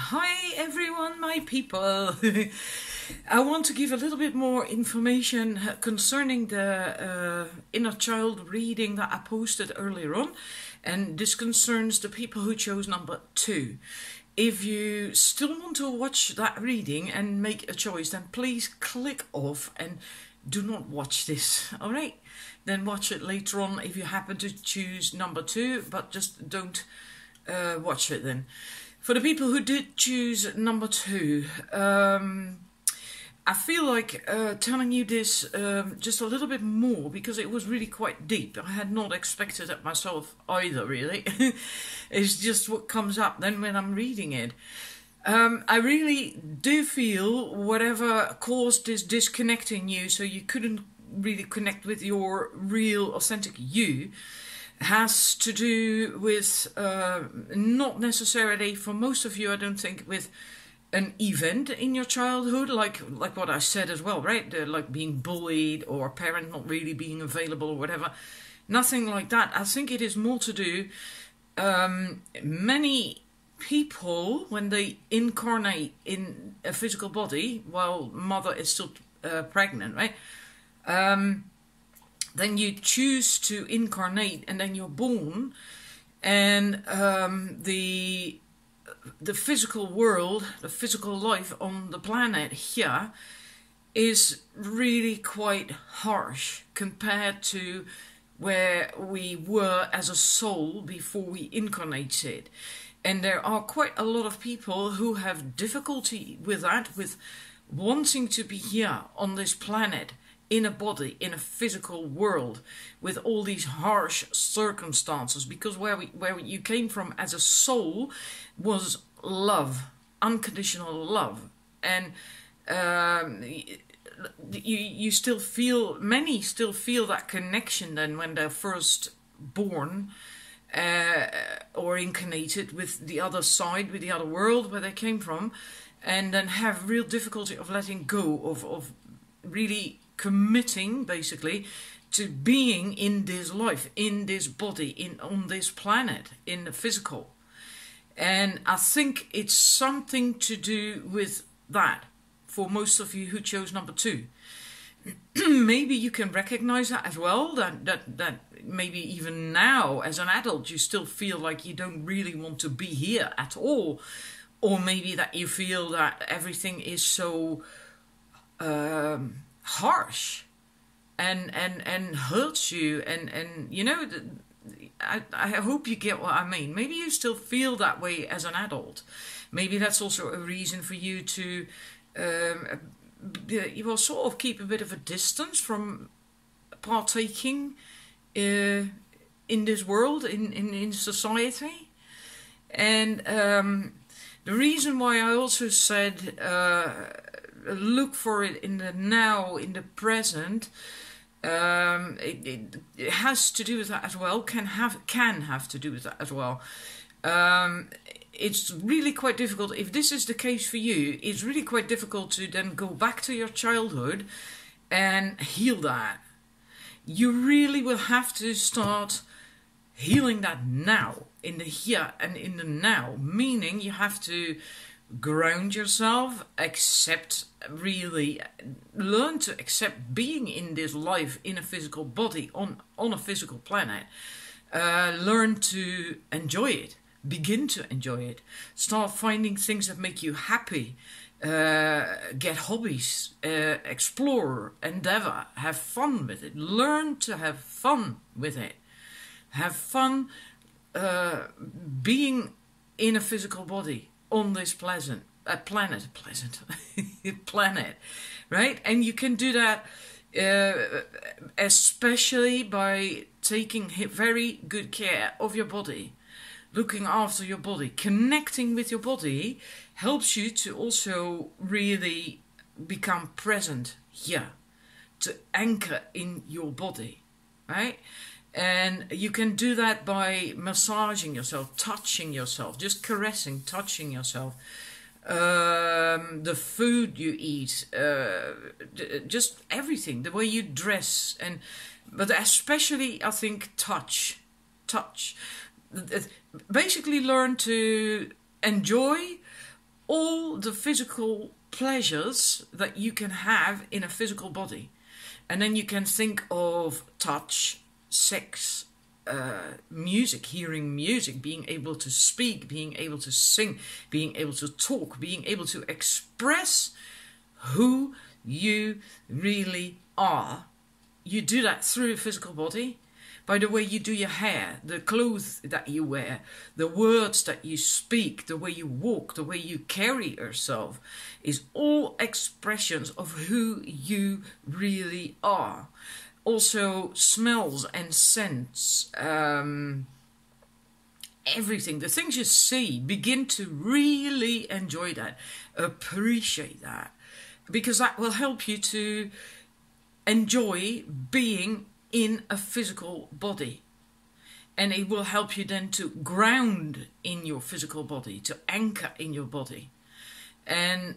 Hi everyone, my people. I want to give a little bit more information concerning the inner child reading that I posted earlier on, and this concerns the people who chose number 2. If you still want to watch that reading and make a choice, then please click off and do not watch this, alright? Then watch it later on if you happen to choose number 2, but just don't watch it then. For the people who did choose number 2, I feel like telling you this just a little bit more because it was really quite deep. I had not expected it myself either, really. It's just what comes up then when I'm reading it. I really do feel whatever caused this disconnect in you, so you couldn't really connect with your real, authentic you, has to do with, not necessarily, for most of you, I don't think, with an event in your childhood, like what I said as well, right? Like being bullied or a parent not really being available or whatever. Nothing like that. I think it is more to do, many people, when they incarnate in a physical body while mother is still pregnant, right? Then you choose to incarnate and then you're born, and the physical world, the physical life on the planet here is really quite harsh compared to where we were as a soul before we incarnated. And there are quite a lot of people who have difficulty with that, with wanting to be here on this planet, in a body, in a physical world, with all these harsh circumstances, because where you came from as a soul was love, unconditional love, and you still feel, many still feel that connection then when they're first born or incarnated with the other side, with the other world where they came from, and then have real difficulty of letting go, of really committing basically to being in this life, in this body, on this planet, in the physical. And I think it's something to do with that for most of you who chose number 2. Maybe you can recognize that as well, that maybe even now as an adult you still feel like you don't really want to be here at all, or maybe that you feel that everything is so harsh and hurts you, and you know, I hope you get what I mean. Maybe you still feel that way as an adult. Maybe that's also a reason for you to you will sort of keep a bit of a distance from partaking in this world, in society. And the reason why I also said look for it in the now, in the present, it has to do with that as well, can have to do with that as well. It's really quite difficult, if this is the case for you, it's really quite difficult to then go back to your childhood and heal that. You really will have to start healing that now, in the here and in the now, meaning you have to ground yourself, accept, really learn to accept being in this life, in a physical body, on a physical planet. Learn to enjoy it, begin to enjoy it, start finding things that make you happy, get hobbies, explore, endeavor, have fun with it, learn to have fun with it, have fun being in a physical body on this planet, right? And you can do that especially by taking very good care of your body, looking after your body. Connecting with your body helps you to also really become present here, to anchor in your body, right? And you can do that by massaging yourself, touching yourself, just caressing, touching yourself. The food you eat, just everything, the way you dress, but especially I think touch. Basically learn to enjoy all the physical pleasures that you can have in a physical body. And then you can think of touch, sex, music, hearing music, being able to speak, being able to sing, being able to talk, being able to express who you really are. You do that through a physical body. By the way you do your hair, the clothes that you wear, the words that you speak, the way you walk, the way you carry yourself is all expressions of who you really are. Also smells and scents, everything, the things you see, begin to really enjoy that, appreciate that, because that will help you to enjoy being in a physical body. And it will help you then to ground in your physical body, to anchor in your body. And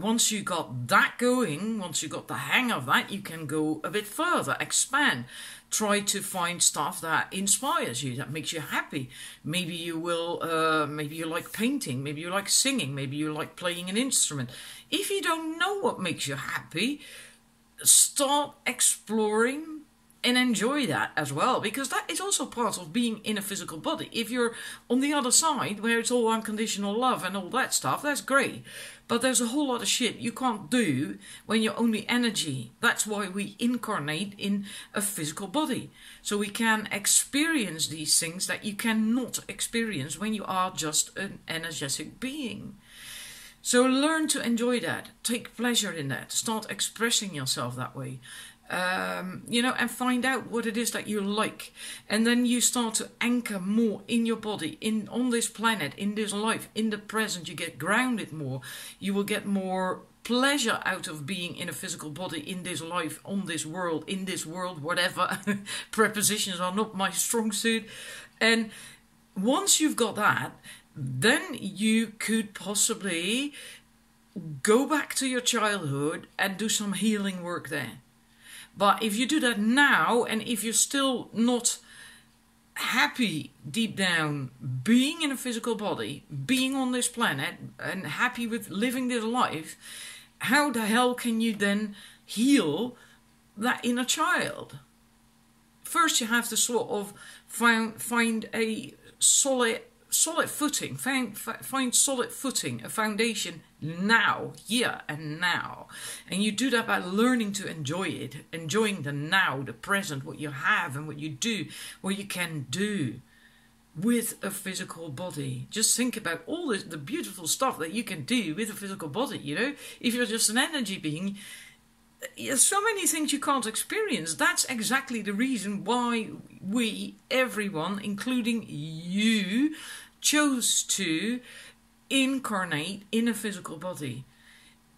once you got that going, once you got the hang of that, you can go a bit further, expand, try to find stuff that inspires you, that makes you happy. Maybe you will, maybe you like painting, maybe you like singing, maybe you like playing an instrument. If you don't know what makes you happy, start exploring and enjoy that as well, because that is also part of being in a physical body. If you're on the other side, where it's all unconditional love and all that stuff, that's great. But there's a whole lot of shit you can't do when you're only energy. That's why we incarnate in a physical body. So we can experience these things that you cannot experience when you are just an energetic being. So learn to enjoy that. Take pleasure in that. Start expressing yourself that way. And find out what it is that you like, and then you start to anchor more in your body, on this planet, in this life, in the present. You get grounded more. You will get more pleasure out of being in a physical body, in this life, on this world, in this world, whatever. Prepositions are not my strong suit. And once you've got that, then you could possibly go back to your childhood and do some healing work there. But if you do that now, and if you're still not happy deep down being in a physical body, being on this planet, and happy with living this life, how the hell can you then heal that inner child? First you have to sort of find a solid footing, find solid footing, a foundation now, here and now. And you do that by learning to enjoy it, enjoying the now, the present, what you have and what you do, what you can do with a physical body. Just think about all the beautiful stuff that you can do with a physical body, you know. If you're just an energy being, there's so many things you can't experience. That's exactly the reason why we, everyone, including you, chose to incarnate in a physical body.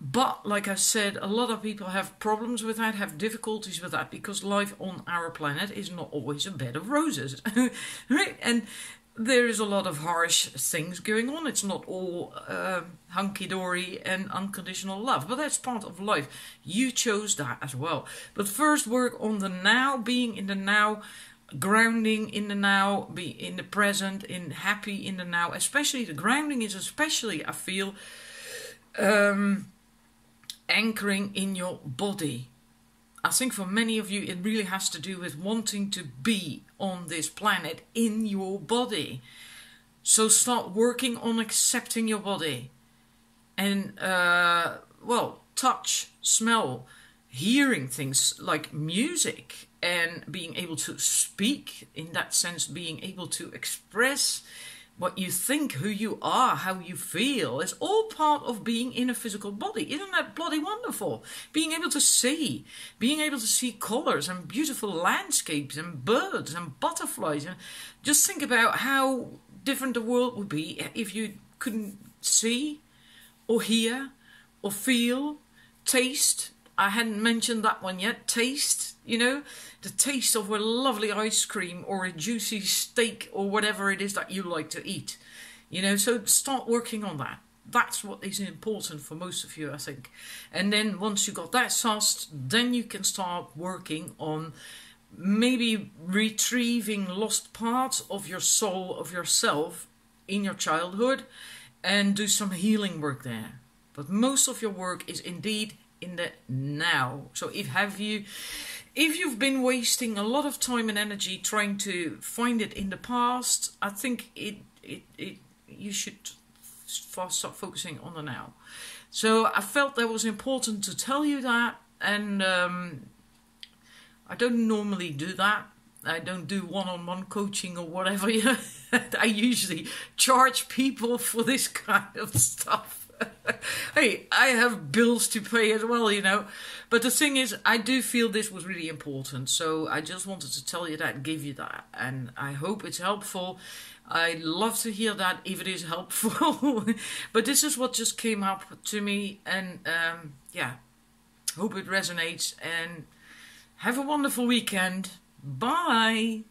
But like I said, a lot of people have problems with that, have difficulties with that, because life on our planet is not always a bed of roses. Right? And there is a lot of harsh things going on. It's not all hunky-dory and unconditional love, but that's part of life. You chose that as well. But first work on the now, being in the now, grounding in the now, be in the present, in happy in the now. Especially the grounding is especially, I feel, anchoring in your body. I think for many of you it really has to do with wanting to be on this planet in your body. So start working on accepting your body. And touch, smell, hearing things like music, and being able to speak, in that sense, being able to express what you think, who you are, how you feel, is all part of being in a physical body. Isn't that bloody wonderful? Being able to see colours and beautiful landscapes and birds and butterflies. And just think about how different the world would be if you couldn't see or hear or feel, taste. I hadn't mentioned that one yet. Taste, you know, the taste of a lovely ice cream or a juicy steak or whatever it is that you like to eat. You know, so start working on that. That's what is important for most of you, I think. And then once you got that sussed, then you can start working on maybe retrieving lost parts of your soul, of yourself in your childhood, and do some healing work there. But most of your work is indeed in the now. So if you've been wasting a lot of time and energy trying to find it in the past, I think you should start focusing on the now. So I felt that was important to tell you that, and I don't normally do that. I don't do one-on-one coaching or whatever. I usually charge people for this kind of stuff. Hey, I have bills to pay as well, But the thing is, I do feel this was really important. So I just wanted to tell you that, give you that. And I hope it's helpful. I'd love to hear that if it is helpful. But this is what just came up to me. And hope it resonates. And have a wonderful weekend. Bye.